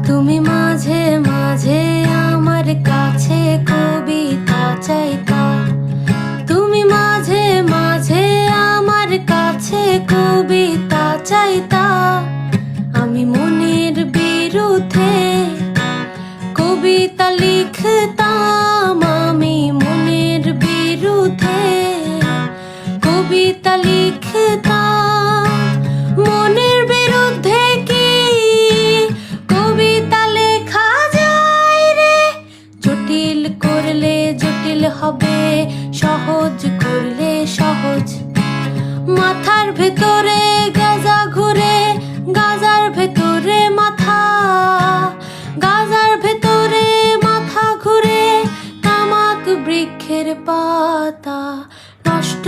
তুমি মাঝে মাঝে আমার কাছে কবিতা চাইতা, তুমি মাঝে মাঝে আমার কাছে কবিতা চাইতা। আমি মনের বিরুদ্ধে কবিতা লিখতাম, আমি মনের বিরুদ্ধে কবিতা লিখতাম। মনের বিরুদ্ধে কি কবিতা লেখা যায় রে? জটিল করলে জটিল হবে, সহজ করলে সহজ। মাথার ভেতরে গাজা ঘুরে, গাজার ভেতরে মাথা, গাজার ভেতরে মাথা ঘুরে। তামাক বৃক্ষের পাতা নষ্ট